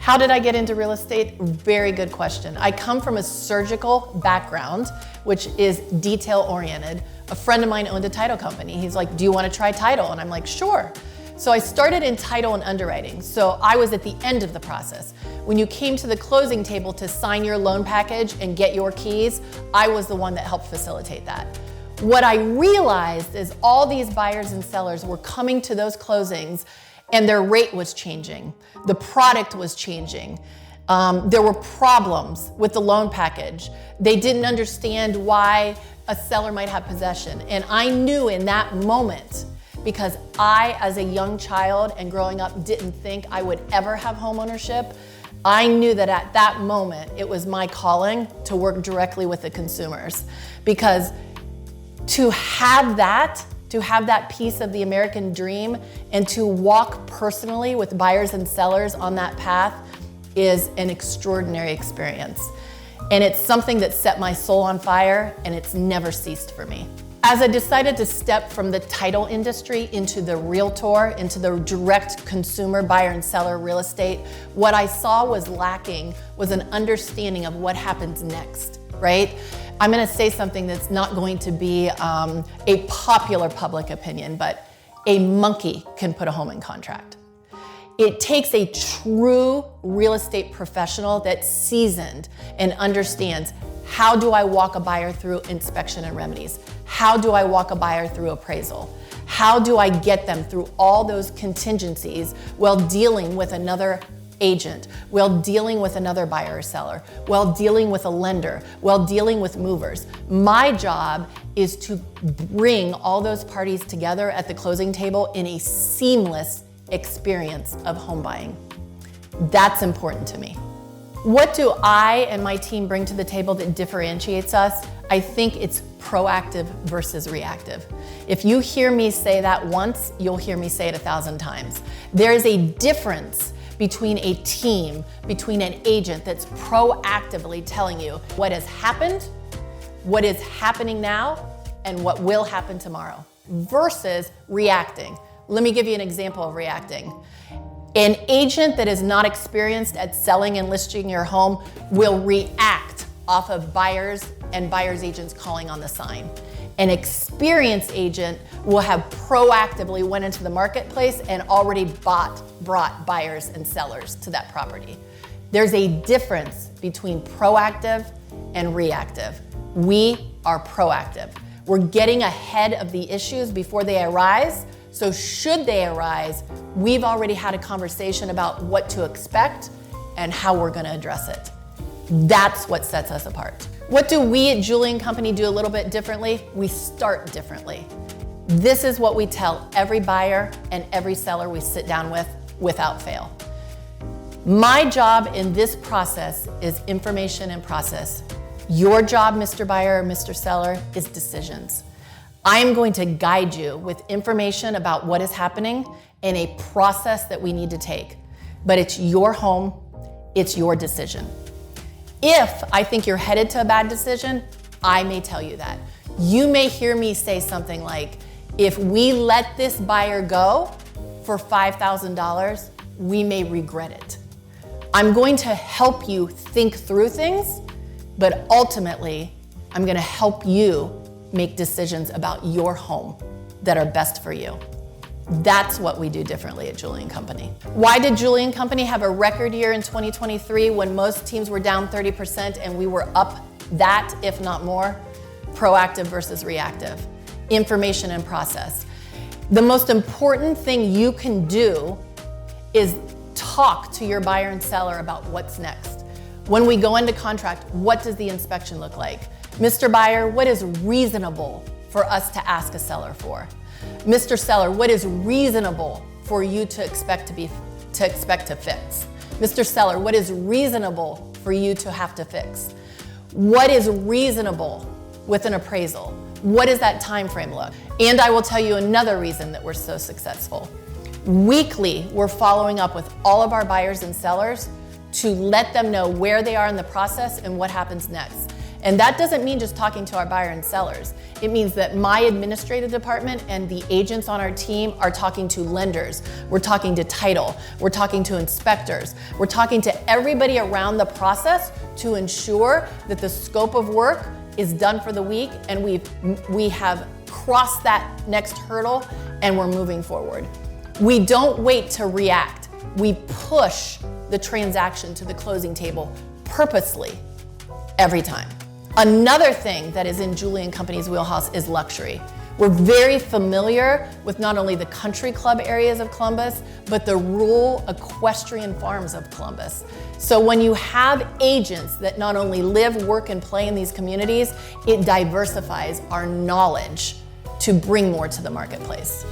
How did I get into real estate? Very good question. I come from a surgical background, which is detail-oriented. A friend of mine owned a title company. He's like, do you want to try title? And I'm like, sure. So I started in title and underwriting. So I was at the end of the process. When you came to the closing table to sign your loan package and get your keys, I was the one that helped facilitate that. What I realized is all these buyers and sellers were coming to those closings and their rate was changing. The product was changing. There were problems with the loan package. They didn't understand why a seller might have possession. And I knew in that moment, because I, as a young child and growing up, didn't think I would ever have homeownership, I knew that at that moment, it was my calling to work directly with the consumers. Because to have that piece of the American dream and to walk personally with buyers and sellers on that path is an extraordinary experience. And it's something that set my soul on fire, and it's never ceased for me. As I decided to step from the title industry into the realtor, into the direct consumer buyer and seller real estate, what I saw was lacking was an understanding of what happens next, right? I'm gonna say something that's not going to be a popular public opinion, but a monkey can put a home in contract. It takes a true real estate professional that's seasoned and understands, how do I walk a buyer through inspection and remedies? How do I walk a buyer through appraisal? How do I get them through all those contingencies while dealing with another agent, while dealing with another buyer or seller, while dealing with a lender, while dealing with movers? My job is to bring all those parties together at the closing table in a seamless experience of home buying. That's important to me. What do I and my team bring to the table that differentiates us? I think it's proactive versus reactive. If you hear me say that once, you'll hear me say it 1,000 times. There is a difference between a team, between an agent that's proactively telling you what has happened, what is happening now, and what will happen tomorrow, versus reacting. Let me give you an example of reacting. An agent that is not experienced at selling and listing your home will react off of buyers and buyers agents calling on the sign. An experienced agent will have proactively went into the marketplace and already brought buyers and sellers to that property. There's a difference between proactive and reactive. We are proactive. We're getting ahead of the issues before they arise. So should they arise, we've already had a conversation about what to expect and how we're going to address it. That's what sets us apart. What do we at Julie & Company do a little bit differently? We start differently. This is what we tell every buyer and every seller we sit down with without fail. My job in this process is information and process. Your job, Mr. Buyer or Mr. Seller, is decisions. I am going to guide you with information about what is happening and a process that we need to take. But it's your home, it's your decision. If I think you're headed to a bad decision, I may tell you that. You may hear me say something like, if we let this buyer go for $5,000, we may regret it. I'm going to help you think through things, but ultimately, I'm going to help you make decisions about your home that are best for you. That's what we do differently at Julie & Company. Why did Julie & Company have a record year in 2023 when most teams were down 30% and we were up that, if not more? Proactive versus reactive. Information and process. The most important thing you can do is talk to your buyer and seller about what's next. When we go into contract, what does the inspection look like? Mr. Buyer, what is reasonable for us to ask a seller for? Mr. Seller, what is reasonable for you to expect to fix? Mr. Seller, what is reasonable for you to have to fix? What is reasonable with an appraisal? What does that time frame look? And I will tell you another reason that we're so successful. Weekly, we're following up with all of our buyers and sellers to let them know where they are in the process and what happens next. And that doesn't mean just talking to our buyer and sellers. It means that my administrative department and the agents on our team are talking to lenders. We're talking to title. We're talking to inspectors. We're talking to everybody around the process to ensure that the scope of work is done for the week and we have crossed that next hurdle and we're moving forward. We don't wait to react. We push the transaction to the closing table purposely every time. Another thing that is in Julie and Company's wheelhouse is luxury. We're very familiar with not only the country club areas of Columbus, but the rural equestrian farms of Columbus. So when you have agents that not only live, work, and play in these communities, it diversifies our knowledge to bring more to the marketplace.